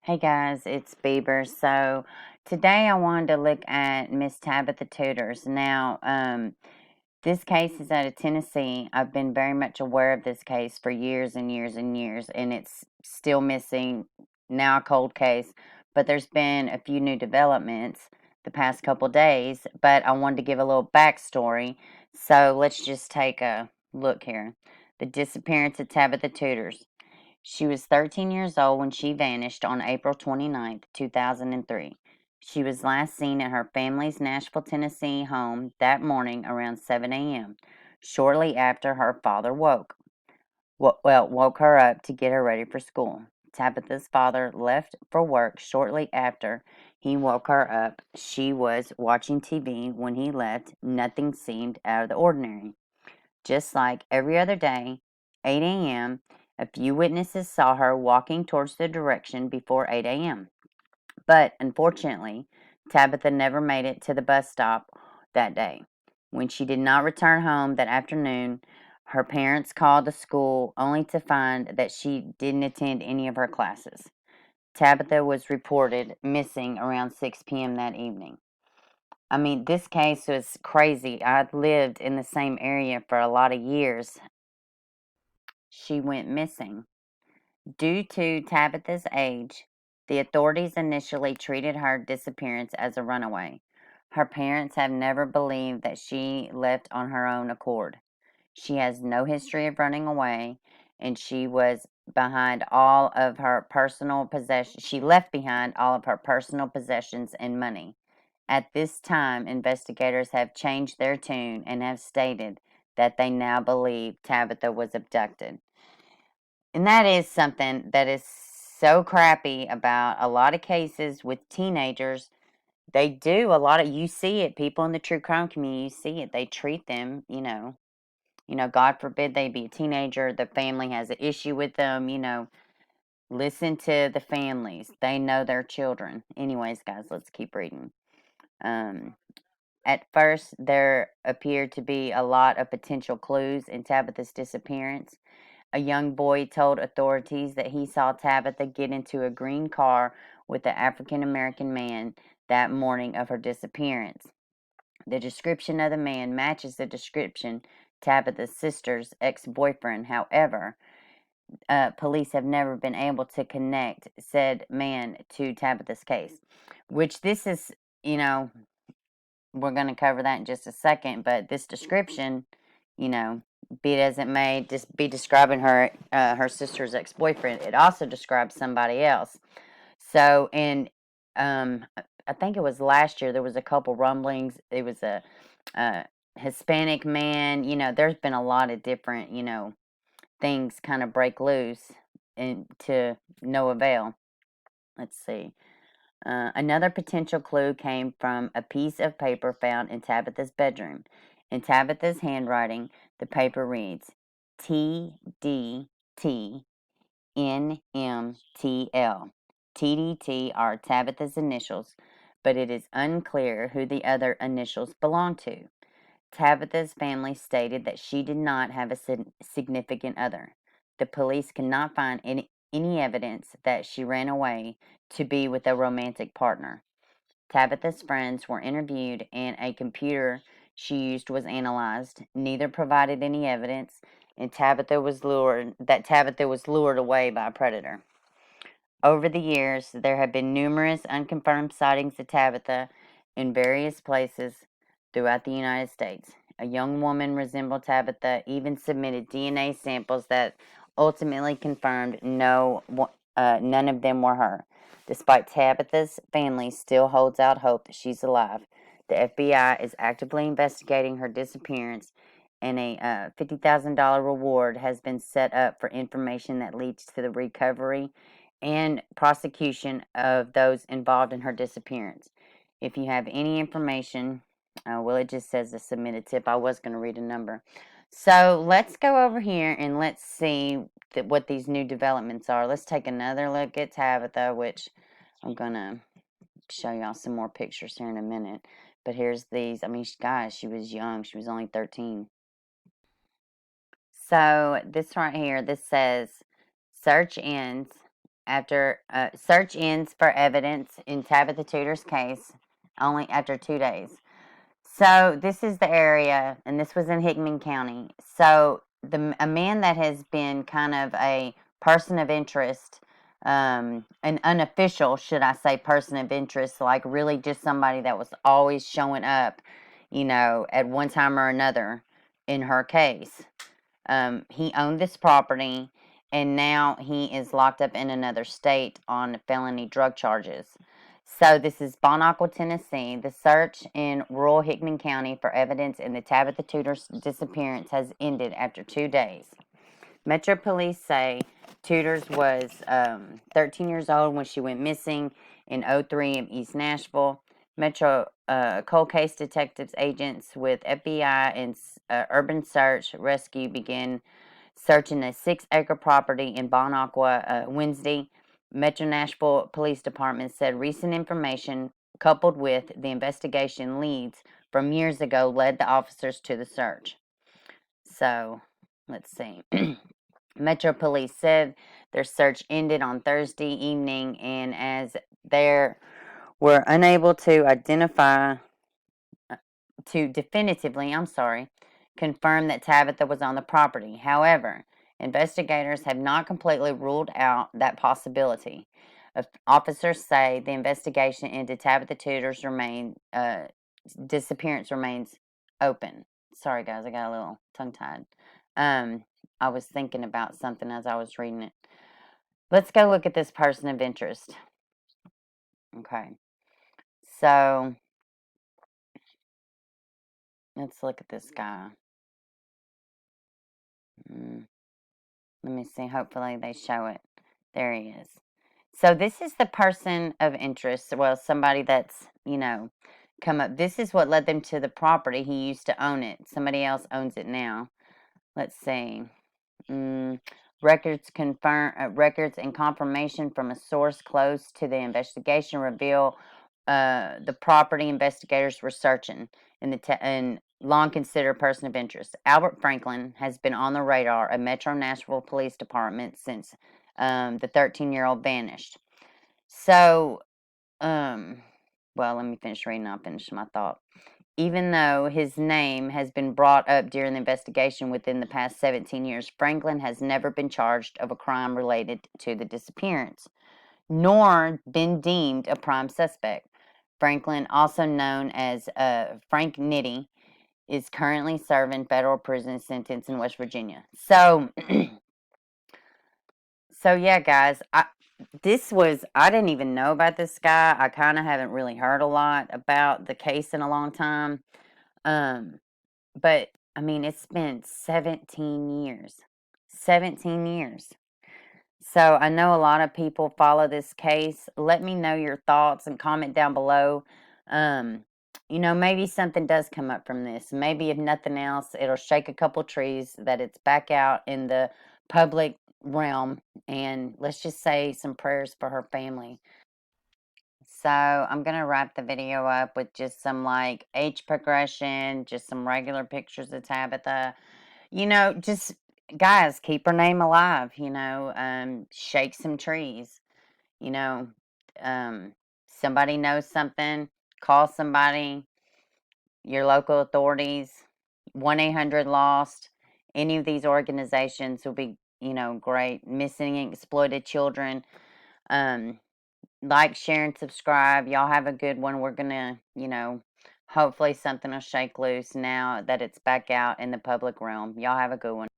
Hey guys, it's Bieber. So today I wanted to look at Miss Tabitha Tuders. Now, this case is out of Tennessee. I've been very much aware of this case for years and years and years, and it's still missing. Now a cold case, but there's been a few new developments the past couple days. But I wanted to give a little backstory. So let's just take a look here. The disappearance of Tabitha Tuders. She was 13 years old when she vanished on April 29th, 2003. She was last seen at her family's Nashville, Tennessee home that morning around 7 a.m., shortly after her father woke her up to get her ready for school. Tabitha's father left for work shortly after he woke her up. She was watching TV when he left. Nothing seemed out of the ordinary. Just like every other day, 8 a.m., a few witnesses saw her walking towards the direction before 8 a.m. But unfortunately, Tabitha never made it to the bus stop that day. When she did not return home that afternoon, her parents called the school only to find that she didn't attend any of her classes. Tabitha was reported missing around 6 p.m. that evening. I mean, this case was crazy. I'd lived in the same area for a lot of years. She went missing. Due to Tabitha's age, the authorities initially treated her disappearance as a runaway. Her parents have never believed that she left on her own accord. She has no history of running away, and she was behind all of her personal possessions. She left behind all of her personal possessions and money. At this time, investigators have changed their tune and have stated that they now believe Tabitha was abducted. And that is something that is so crappy about a lot of cases with teenagers. They do a lot of, you see it, people in the true crime community, you see it. They treat them, God forbid they be a teenager, the family has an issue with them, listen to the families. They know their children. Anyways, guys, let's keep reading. Um, at first, there appeared to be a lot of potential clues in Tabitha's disappearance. A young boy told authorities that he saw Tabitha get into a green car with an African American man that morning of her disappearance. The description of the man matches the description Tabitha's sister's ex boyfriend. However, police have never been able to connect said man to Tabitha's case, which this is, you know, we're going to cover that in just a second, but this description, you know, be it as it may, just be describing her sister's ex boyfriend. It also describes somebody else. So, um, I think it was last year there was a couple rumblings. It was a Hispanic man. There's been a lot of different things kind of break loose and to no avail. Let's see. Another potential clue came from a piece of paper found in Tabitha's bedroom. In Tabitha's handwriting, the paper reads TDT NMTL. TDT are Tabitha's initials, but it is unclear who the other initials belong to. Tabitha's family stated that she did not have a significant other. The police cannot find any evidence that she ran away to be with a romantic partner. Tabitha's friends were interviewed and a computer she used was analyzed. Neither provided any evidence and Tabitha was lured away by a predator. Over the years, there have been numerous unconfirmed sightings of Tabitha in various places throughout the United States. A young woman resembled Tabitha even submitted DNA samples that ultimately confirmed none of them were her. Despite Tabitha's family still holds out hope that she's alive, the FBI is actively investigating her disappearance, and a $50,000 reward has been set up for information that leads to the recovery and prosecution of those involved in her disappearance. If you have any information, it just says to submit a tip. I was going to read a number. So let's go over here and let's see what these new developments are. Let's take another look at Tabitha, which I'm going to show y'all some more pictures here in a minute. But here's these. I mean, guys, she was young. She was only 13. So this right here, this says search ends after search ends for evidence in Tabitha Tuders' case only after 2 days. So this is the area, and this was in Hickman County. So a man that has been kind of a person of interest, an unofficial, should I say, person of interest, like really just somebody that was always showing up, at one time or another in her case. He owned this property, and now he is locked up in another state on felony drug charges. So this is Bon Aqua, Tennessee. The search in rural Hickman County for evidence in the Tabitha Tudors disappearance has ended after 2 days. Metro police say Tudors was 13 years old when she went missing in '03 in East Nashville. Metro cold case detectives agents with FBI and Urban Search Rescue began searching a 6-acre property in Bon Aqua Wednesday. Metro Nashville Police Department said recent information coupled with the investigation leads from years ago led the officers to the search. So, let's see. Metro Police said their search ended on Thursday evening, and as they were unable to definitively, confirm that Tabitha was on the property. However, investigators have not completely ruled out that possibility. Officers say the investigation into Tabitha Tudors disappearance remains open. Sorry, guys, I got a little tongue-tied. I was thinking about something as I was reading it. Let's go look at this person of interest. Okay. So, let's look at this guy. Let me see. Hopefully they show it. There he is. So this is the person of interest. Well, somebody that's, come up. This is what led them to the property. He used to own it. Somebody else owns it now. Let's see. Records and confirmation from a source close to the investigation reveal the property investigators were searching and long considered person of interest. Albert Franklin has been on the radar of Metro Nashville Police Department since the 13-year-old vanished. So, well, let me finish reading. I'll finish my thought. Even though his name has been brought up during the investigation within the past 17 years, Franklin has never been charged of a crime related to the disappearance, nor been deemed a prime suspect. Franklin, also known as Frank Nitti, is currently serving federal prison sentence in West Virginia. So, yeah, guys, I didn't even know about this guy. I kind of haven't really heard a lot about the case in a long time. But I mean, it's been 17 years. 17 years. So I know a lot of people follow this case. Let me know your thoughts and comment down below. Maybe something does come up from this. Maybe if nothing else, it'll shake a couple trees that it's back out in the public realm. And let's just say some prayers for her family. So I'm going to wrap the video up with just some age progression, just some regular pictures of Tabitha. Just guys, keep her name alive, shake some trees, you know, somebody knows something, call somebody, your local authorities, 1-800-LOST. Any of these organizations will be, great. Missing and exploited children. Like, share, and subscribe. Y'all have a good one. We're gonna, hopefully something will shake loose now that it's back out in the public realm. Y'all have a good one.